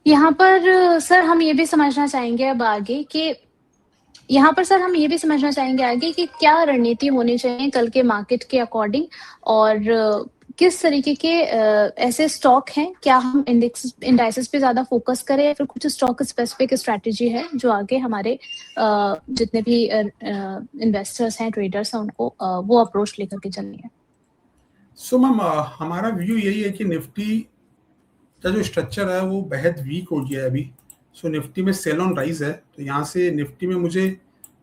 यहाँ पर सर हम ये भी समझना चाहेंगे अब आगे कि यहाँ पर सर हम ये भी समझना चाहेंगे आगे कि क्या रणनीति होनी चाहिए कल के मार्केट के अकॉर्डिंग और किस तरीके के ऐसे स्टॉक हैं, क्या हम इंडाइसेस पे ज़्यादा फोकस करें या फिर कुछ स्टॉक स्पेसिफिक स्ट्रैटेजी है जो आगे हमारे जितने भी इन्वेस्टर्स हैं, ट्रेडर्स हैं उनको वो अप्रोच लेकर के चलनी है? सो मैम हमारा व्यू यही है कि निफ्टी का जो स्ट्रक्चर है वो बेहद वीक हो गया है अभी। सो निफ्टी में सेल ऑन राइज है, तो यहाँ से निफ्टी में मुझे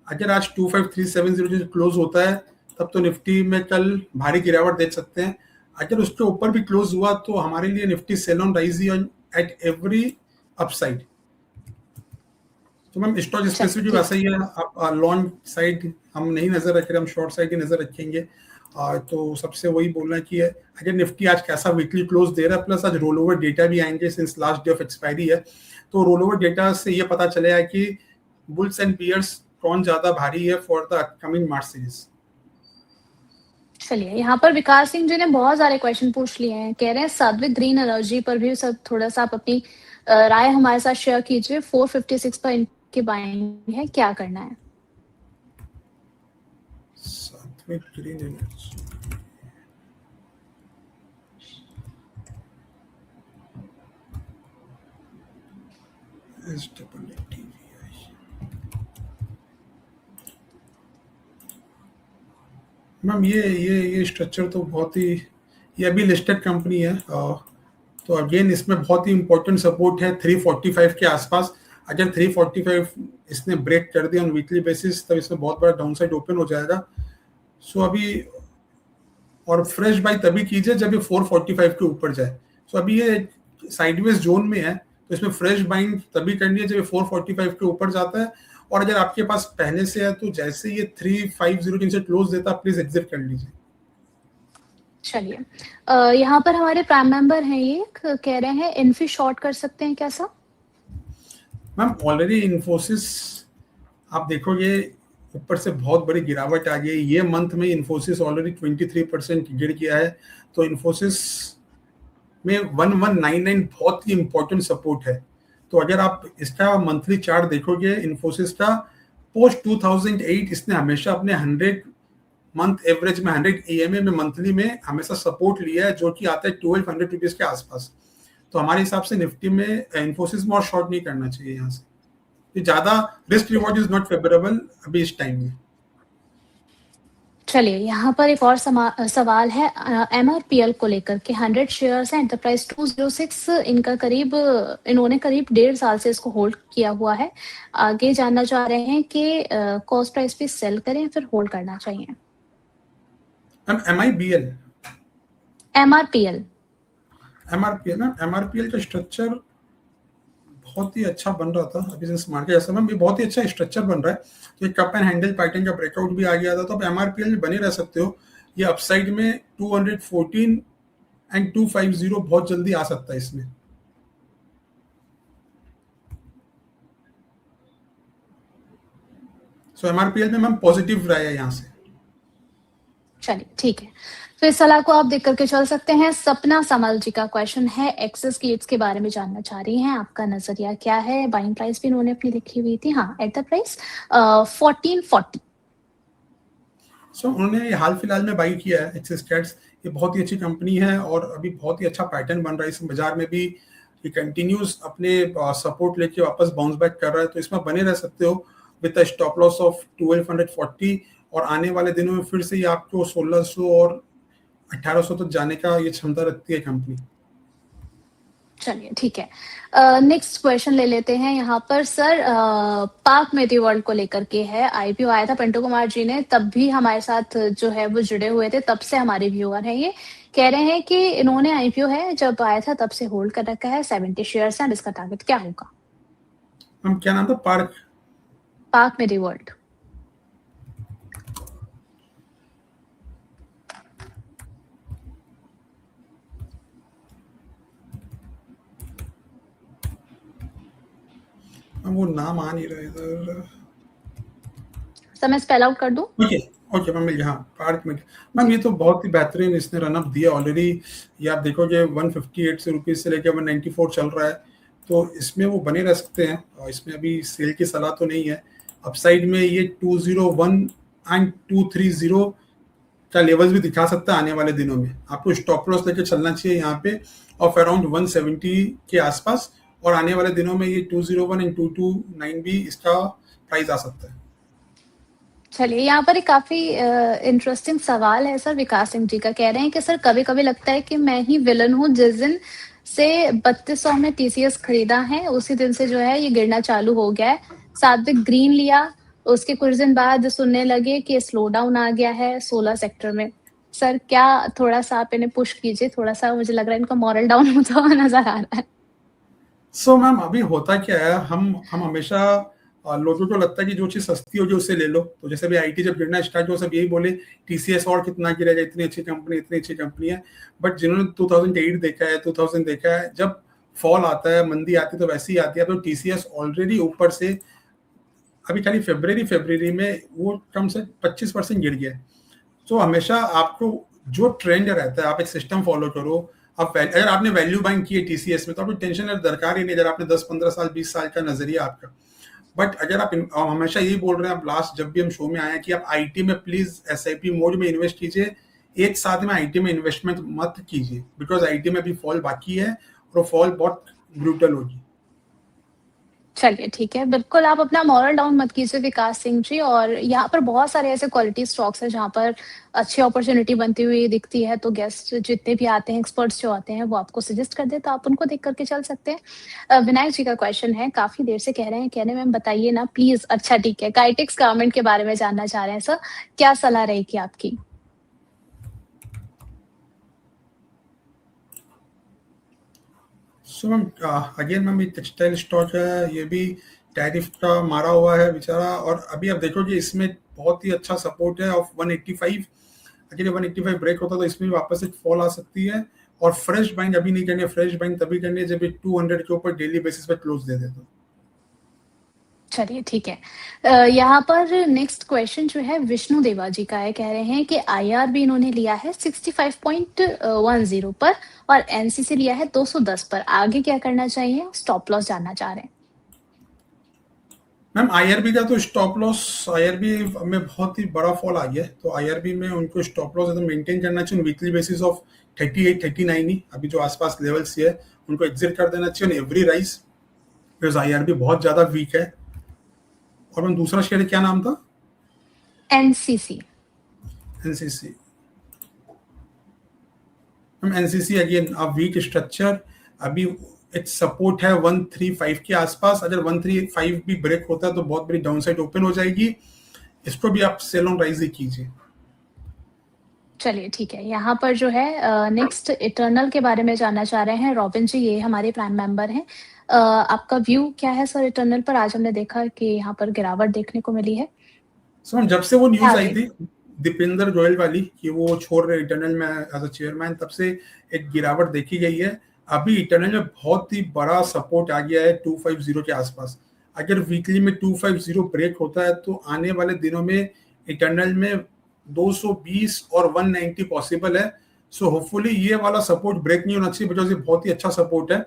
अगर आज 25370 जो क्लोज होता है तब तो निफ्टी में कल भारी गिरावट देख सकते हैं। अगर उसके ऊपर भी क्लोज हुआ तो हमारे लिए निफ्टी सेल ऑन राइज ही एट एवरी अपसाइड। तो मैम स्टॉक स्पेसिफिक वैसा ही है, आप लॉन्ग साइड हम नहीं नजर रख रहे, हम शॉर्ट साइड ही नजर रखेंगे। तो सबसे वही बोलना है कि अगर निफ्टी आज कैसा वीकली क्लोज दे रहा है, प्लस आज रोल ओवर डेटा भी आएंगे since last day of expiry है, तो रोल ओवर डेटा से ये पता चलेगा कि बुल्स एंड बियर्स कौन ज्यादा भारी है for the upcoming March series. चलिए, यहाँ पर विकास सिंह जी ने बहुत सारे क्वेश्चन पूछ लिए हैं। कह रहे हैं सात्विक ग्रीन एनर्जी पर भी सब थोड़ा सा आप अपनी राय हमारे साथ शेयर कीजिए। 456 पर इनकी बाइंग है, क्या करना है? सात्विक ग्रीन एनर्जी मैम ये स्ट्रक्चर तो बहुत ही, ये अभी लिस्टेड कंपनी है, तो अगेन इसमें बहुत ही इंपॉर्टेंट सपोर्ट है 345 के आसपास। अगर 345 इसने ब्रेक कर दिया ऑन वीकली बेसिस तब इसमें बहुत बड़ा डाउनसाइड ओपन हो जाएगा। सो अभी और फ्रेश बाई तभी कीजिए जब ये 445 के ऊपर जाए। सो अभी ये साइडवेज जोन में है, तो इसमें फ्रेश बाइंग तभी करनी है जब ये 445 के ऊपर जाता है। और अगर आपके पास पहले से है तो जैसे ये 350 से क्लोज देता है प्लीज एग्जिट कर लीजिए। चलिए, यहाँ पर हमारे प्राइम मेंबर हैं, ये कह रहे हैं इन्फी शॉर्ट कर सकते हैं क्या सर? मैम ऑलरेडी इन्फोसिस आप देखोगे ऊपर से बहुत बड़ी गिरावट आ गई। ये मंथ में इन्फोसिस ऑलरेडी 23% गिर गया है, तो इन्फोसिस में 1199 बहुत ही इंपॉर्टेंट सपोर्ट है। तो अगर आप इसका मंथली चार्ट देखोगे इन्फोसिस का, पोस्ट 2008 इसने हमेशा अपने 100 मंथ एवरेज में 100 EMA में मंथली में हमेशा सपोर्ट लिया है, जो कि आता है 1200 रुपीज के आसपास। तो हमारे हिसाब से निफ्टी में इन्फोसिस में और शॉर्ट नहीं करना चाहिए। यहाँ से ज्यादा risk reward is not favourable अभी इस टाइम में। चलिए, यहाँ पर एक और सवाल है MRPL को लेकर के। 100 शेयर्स हैं, एंटरप्राइज 206, इन्होंने करीब 1.5 साल से इसको होल्ड किया हुआ है। आगे जानना चाह रहे हैं कि कॉस्ट प्राइस पे सेल करें फिर होल्ड करना चाहिए? MRPL का स्ट्रक्चर बहुत ही अच्छा बन रहा था अभी जिस मार्केट ऐसा में भी बहुत ही अच्छा स्ट्रक्चर बन रहा है। तो एक कप एंड हैंडल पैटर्न का ब्रेकआउट भी आ गया था, तो आप MRPL में बने रह सकते हो। ये अपसाइड में 214 एंड 250 बहुत जल्दी आ सकता है इसमें। सो MRPL में मैम पॉजिटिव रहा है यहाँ से। चलिए ठीक है, तो इस सलाह को आप देख करके चल सकते हैं। सपना समल जी का क्वेश्चन है, एक्सेस गेट्स के बारे में जानना चाह रही हैं, आपका नजरिया क्या है? बाइंग प्राइस भी इन्होंने अपनी लिखी हुई थी, हाँ, एट द प्राइस 1440। सो उन्होंने हाल फिलहाल में बाई किया है एक्सेस गेट्स। ये बहुत ही अच्छी कंपनी है और अभी बहुत ही अच्छा पैटर्न बन रहा है इस बाजार में भी। ये कंटिन्यूस अपने सपोर्ट लेके वापस बाउंस बैक कर रहा है, तो इसमें बने रह सकते हो विद स्टॉप लॉस ऑफ 1240। और आने वाले दिनों में फिर से ये आपको 1600 और 1800 तक जाने का ये क्षमता रखती है कंपनी। चलिए ठीक है, नेक्स्ट क्वेश्चन ले लेते हैं यहाँ पर सर। पाक मेडी वर्ल्ड को लेकर के है, IPO आया था पिंटू कुमार जी ने, तब भी हमारे साथ जो है वो जुड़े हुए थे, तब से हमारे व्यूअर हैं। ये कह रहे हैं कि इन्होंने IPO है जब आया था तब से होल्ड कर रखा है, 70 शेयर्स हैं, इसका टारगेट क्या होगा? हम क्या नाम था? पाक मेडी वर्ल्ड। वो नाम आ नहीं रहा इधर, सर मैं स्पेल आउट कर दूं? ओके मैम, यहाँ पार्क में मैम ये तो बहुत ही बेहतरीन इसने रनअप दिया ऑलरेडी। ये आप देखोगे 158 से रुपीज से लेकर 194 चल रहा है। तो इसमें वो बने रह सकते हैं और इसमें अभी सेल की सलाह तो नहीं है। अपसाइड में ये 201 एंड 230 का लेवल्स भी दिखा सकता है आने वाले दिनों में। आपको स्टॉप लॉस लेके चलना चाहिए यहाँ पे ऑफ अराउंड 170 के आसपास, और आने वाले दिनों में ये 201 एंड 229 भी इसका प्राइस आ सकता है। चलिए, यहाँ पर एक काफ़ी इंटरेस्टिंग सवाल है सर, विकास सिंह जी का। कह रहे हैं कि सर कभी-कभी लगता है कि मैं ही विलन हूँ, जिस दिन से 3200 में टीसीएस खरीदा है, उसी दिन से जो है ये गिरना चालू हो गया है। सात्विक ग्रीन लिया, उसके कुछ दिन बाद सुनने लगे कि स्लो डाउन आ गया है 16 सेक्टर में। सर क्या थोड़ा-सा आप इन्हें पुश कीजिए, थोड़ा-सा मुझे लग रहा है इनका मॉरल डाउन होता हुआ नज़र आ रहा है। सो मैम अभी होता क्या है, हम हमेशा लोगों को लगता है कि जो चीज़ सस्ती होगी उससे ले लो। तो जैसे भी आईटी जब गिरना स्टार्ट हुआ, सब यही बोले टीसीएस और कितना गिरेगा, इतनी अच्छी कंपनी है। बट जिन्होंने 2008 देखा है, 2000 देखा है, जब फॉल आता है, मंदी आती है, तो वैसे ही आती है। तो टीसीएस ऑलरेडी ऊपर से अभी खाली फरवरी में वो कम से 25% गिर गया है। तो हमेशा आपको जो ट्रेंड रहता है, आप एक सिस्टम फॉलो करो। अगर आपने वैल्यू बाइंग की है टीसीएस में, तो आपको टेंशन दरकार ही नहीं, अगर आपने 10-15 साल 20 साल का नजरिया आपका। बट अगर आप हमेशा यही बोल रहे हैं, आप लास्ट जब भी हम शो में आए हैं कि आप आईटी में प्लीज एसआईपी मोड में इन्वेस्ट कीजिए, एक साथ में आईटी में इन्वेस्टमेंट मत कीजिए, बिकॉज आईटी में अभी फॉल बाकी है और फॉल बहुत ब्रूटल होगी। चलिए ठीक है, बिल्कुल आप अपना मॉरल डाउन मत कीजिए विकास सिंह जी। और यहाँ पर बहुत सारे ऐसे क्वालिटी स्टॉक्स हैं जहाँ पर अच्छी अपॉर्चुनिटी बनती हुई दिखती है, तो गेस्ट जितने भी आते हैं, एक्सपर्ट्स जो आते हैं, वो आपको सजेस्ट कर दे, तो आप उनको देख करके चल सकते हैं। विनायक जी का क्वेश्चन है, काफी देर से कह रहे हैं, कहने में बताइए ना प्लीज। अच्छा ठीक है, काइटेक्स गारमेंट के बारे में जानना चाह रहे हैं सर, क्या सलाह रहेगी आपकी? सो मैम अगेन मैम, ये टेक्सटाइल स्टॉक है, ये भी टैरिफ का मारा हुआ है बेचारा। और अभी आप देखोगे इसमें बहुत ही अच्छा सपोर्ट है ऑफ 185। अगर ये 185 ब्रेक होता तो इसमें वापस एक फॉल आ सकती है। और फ्रेश बाइंग अभी नहीं करनी है, फ्रेश बाइंग तभी करनी है जब ये 200 के ऊपर डेली बेसिस पे क्लोज दे दे। तो चलिए ठीक है। यहाँ पर नेक्स्ट क्वेश्चन जो है विष्णु देवा जी का है। कह रहे हैं कि आईआरबी इन्होंने लिया है 65.10 पर और एनसीसी लिया है 210 पर। आगे क्या करना चाहिए, स्टॉप लॉस जानना चाह रहे हैं। मैम आईआरबी का तो स्टॉप लॉस, आईआरबी में बहुत ही बड़ा फॉल आ गया है, तो आईआरबी में उनको स्टॉप लॉस एकदम मेंटेन करना चाहिए वीकली बेसिस ऑफ 38-39 ही। अभी जो आसपास लेवल्स है उनको एग्जिट कर देना चाहिए एवरी राइज, बिकॉज आईआरबी बहुत ज्यादा वीक है। और मैम दूसरा शेयर क्या नाम था? NCC. NCC. Ma'am NCC again अब वीक स्ट्रक्चर, अभी एक सपोर्ट है 135 के आसपास। अगर 135 भी ब्रेक होता है तो बहुत बड़ी डाउनसाइड ओपन हो जाएगी। इसको भी आप सेल ऑन राइज ही कीजिए। चलिए ठीक है, यहाँ पर जो है नेक्स्ट इटर्नल के बारे में जानना चाह रहे हैं रॉबिन जी, ये हमारे प्राइम मेंबर हैं। आपका व्यू क्या है सर इटर्नल पर? आज हमने देखा कि यहाँ पर गिरावट देखने को मिली है। सो जब से वो न्यूज क्या आई देख- थी दीपेंद्र गोयल वाली कि वो छोड़ रहे इटर्नल में एज अ चेयरमैन, तब से एक गिरावट देखी गई है। अभी इटर्नल में बहुत ही बड़ा सपोर्ट आ गया है 250 के आसपास। अगर वीकली में 250 ब्रेक होता है तो आने वाले दिनों में इटर्नल में 220 और 190 पॉसिबल है। सो होपफुली ये वाला सपोर्ट ब्रेक नहीं होना चाहिए, बिकॉज ये बहुत ही अच्छा सपोर्ट है।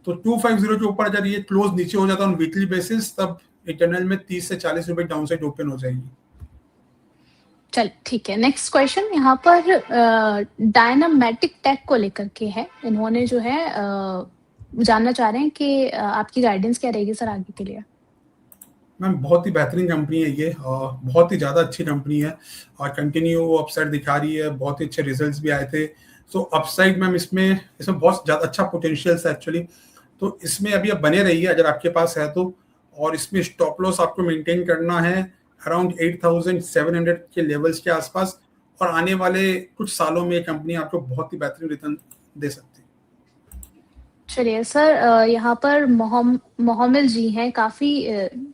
तो 250 के ऊपर अगर ये क्लोज नीचे हो जाता है ऑन वीकली बेसिस, तब इटर्नल में 30 से 40 रुपए डाउनसाइड ओपन हो जाएगी। चल ठीक है, नेक्स्ट क्वेश्चन यहाँ पर डायनामेटिक टेक को लेकर के है। इन्होंने जो है जानना चाह रहे हैं कि आपकी गाइडेंस क्या रहेगी सर आगे के लिए। मैम बहुत ही बेहतरीन कंपनी है ये, और बहुत ही ज़्यादा अच्छी कंपनी है और कंटिन्यू वो अपसाइड दिखा रही है। बहुत ही अच्छे रिजल्ट्स भी आए थे। सो अपसाइड मैम इसमें बहुत ज़्यादा अच्छा पोटेंशियल है एक्चुअली। तो इसमें अभी आप बने रहिए अगर आपके पास है तो। और इसमें स्टॉप लॉस आपको मेंटेन करना है अराउंड 8700 के लेवल्स के आसपास। और आने वाले कुछ सालों में ये कंपनी आपको बहुत ही बेहतरीन रिटर्न दे सकती है। चलिए सर, यहाँ पर मोहम्मद जी हैं, काफी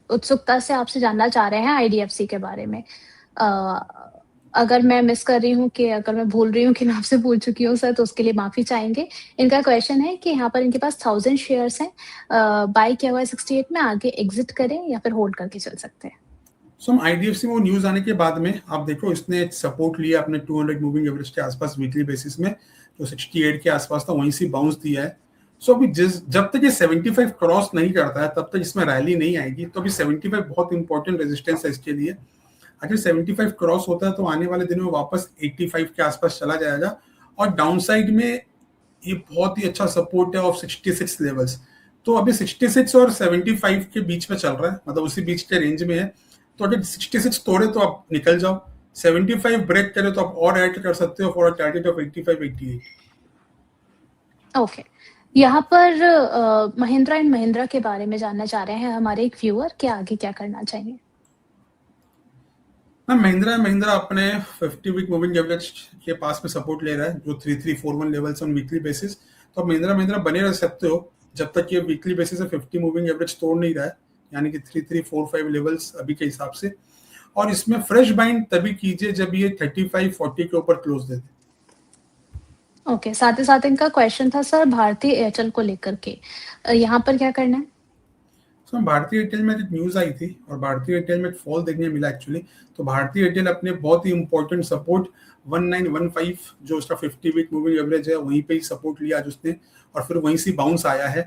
उत्सुकता से आपसे जानना चाह रहे हैं आईडीएफसी के बारे में। अगर मैं मिस कर रही हूँ, कि अगर मैं भूल रही हूँ कि मैं आपसे पूछ चुकी हूँ सर, तो उसके लिए माफी चाहेंगे। इनका क्वेश्चन है कि यहाँ पर इनके पास 1000 शेयर्स हैं, बाय किया हुआ है 68 में, आगे एग्जिट करें या फिर होल्ड करके चल सकते हैं। सो हम आईडीएफसी में वो न्यूज आने के बाद में आप देखो इसने सपोर्ट लिया अपने 200 मूविंग एवरेज के आसपास वीकली बेसिस में, जो 68 के आसपास था वहीं से बाउंस दिया है। सो अभी जब तक ये 75 क्रॉस नहीं करता है तब तक इसमें रैली नहीं आएगी। तो अभी 75 बहुत इंपॉर्टेंट रेजिस्टेंस है इसके लिए। अगर 75 क्रॉस होता है तो आने वाले दिनों में वापस 85 के आसपास चला जाएगा, और डाउन साइड में ये बहुत ही अच्छा सपोर्ट है ऑफ 66 लेवल्स। तो अभी 66 और 75 के बीच में चल रहा है, मतलब उसी बीच के रेंज में है। तो अगर 66 तोड़े तो आप निकल जाओ, 75 ब्रेक करे तो आप और ऐड कर सकते हो for a target of 85-88। Okay, यहाँ पर महिंद्रा एंड महिंद्रा के बारे में जानना चाह रहे हैं हमारे एक व्यूअर कि आगे क्या करना चाहिए। महिंद्रा अपने 50 वीक मूविंग एवरेज के पास में सपोर्ट ले रहा है, जो 3341 लेवल्स ऑन वीकली बेसिस। तो महिंद्रा बने रह सकते हो जब तक ये वीकली बेसिस से 50 मूविंग एवरेज तोड़ नहीं रहा है, यानी कि 3345 लेवल्स अभी के हिसाब से। और इसमें फ्रेश बाइंग तभी कीजिए जब ये 3540 के ऊपर क्लोज दे दे। ओके, साथ ही साथ इनका क्वेश्चन था सर भारतीय एयरटेल को लेकर के, यहाँ पर क्या करना है? सो भारतीय एयरटेल में एक न्यूज आई थी और भारतीय एयरटेल में एक फॉल देखने मिला एक्चुअली। तो भारतीय एयरटेल अपने बहुत ही इंपॉर्टेंट सपोर्ट 1915 जो उसका 50 वीक मूविंग एवरेज है वहीं पे ही सपोर्ट लिया आज उसने, और फिर वहीं से बाउंस आया है।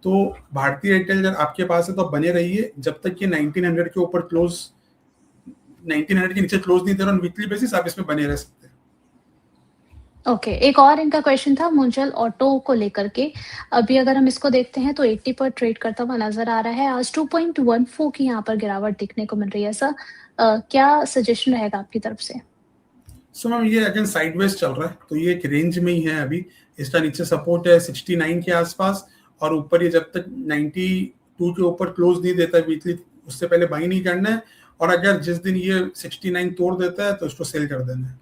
तो भारतीय एयरटेल जब आपके पास है तो बने रहिए जब तक ये 1900 के ऊपर क्लोज, 1900 के नीचे क्लोज नहीं दे रहा वीकली बेसिस, आप इसमें बने रह सकते हैं। ओके, एक और इनका क्वेश्चन था मुंजल ऑटो को लेकर के। अभी अगर हम इसको देखते हैं तो 80 पर ट्रेड करता हुआ नजर आ रहा है। आज 2.14 की यहाँ पर गिरावट दिखने को मिल रही है सर। क्या सजेशन रहेगा आपकी तरफ से? सो मैम ये अगेन साइडवेज चल रहा है, तो ये एक रेंज में ही है अभी। इसका नीचे सपोर्ट है 69 के आसपास, और ऊपर ये जब तक 92 के ऊपर क्लोज नहीं देता वीकली उससे पहले बाई नहीं करना है। और अगर जिस दिन ये 69 तोड़ देता है तो उसको सेल कर देना है।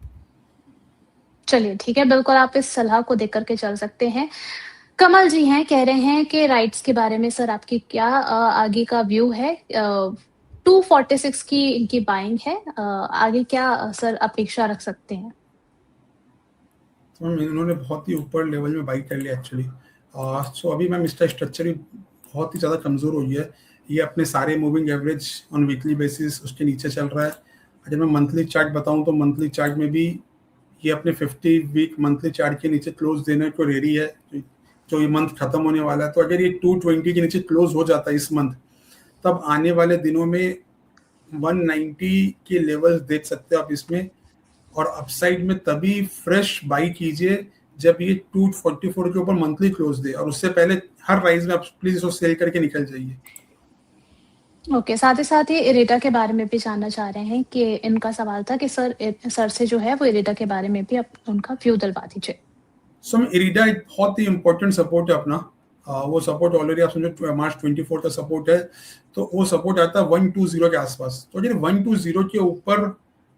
चलिए ठीक है, बिल्कुल आप इस सलाह को देख करके चल सकते हैं। कमल जी हैं, कह रहे हैं कि राइट्स के बारे में सर आपकी क्या आगे का व्यू है? 246 की इनकी बाइंग है, आगे क्या सर अपेक्षा रख सकते हैं? तो इन्होंने बहुत ही ऊपर लेवल में बाई कर लिया एक्चुअली। सो अभी मैम इसका स्ट्रक्चर ही बहुत ही ज़्यादा कमज़ोर हो गया है। ये अपने सारे moving average on weekly basis उसके नीचे चल रहा है। अगर मैं मंथली चार्ट बताऊं तो मंथली चार्ट में भी ये अपने 50 वीक मंथली चार्ट के नीचे क्लोज देने को रेडी है, जो ये मंथ खत्म होने वाला है। तो अगर ये 220 के नीचे क्लोज हो जाता है इस मंथ, तब आने वाले दिनों में 190 के लेवल्स देख सकते हैं आप इसमें। और अपसाइड में तभी फ्रेश बाई कीजिए जब ये 244 के ऊपर मंथली क्लोज दे, और उससे पहले हर राइज में आप प्लीज इसको सेल करके निकल जाइए। ओके, साथ ही इरेडा के बारे में भी जानना चाह रहे हैं कि इनका सवाल था कि सर से जो है वो इरेडा के बारे में भी आप उनका व्यू दिलवा दीजिए। सो इरेडा एक बहुत ही इंपॉर्टेंट सपोर्ट है अपना। वो सपोर्ट ऑलरेडी आप समझो मार्च 24 का सपोर्ट है, तो वो सपोर्ट आता है 120 के आसपास। तो अगर 120 के ऊपर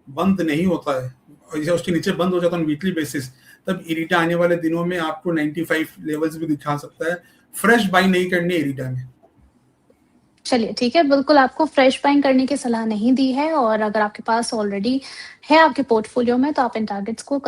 बंद नहीं होता है और उसके नीचे बंद हो जाता है वीकली बेसिस, तब इरिटा आने वाले दिनों में आपको 95 लेवल्स भी दिखा सकता है। फ्रेश बाई नहीं करनी इरिटा में। चलिए ठीक है, बिल्कुल आपको फ्रेश बाइंग करने की सलाह नहीं दी है, और अगर आपके पास ऑलरेडी है आपके पोर्टफोलियो में तो आप इन टारगेट्स को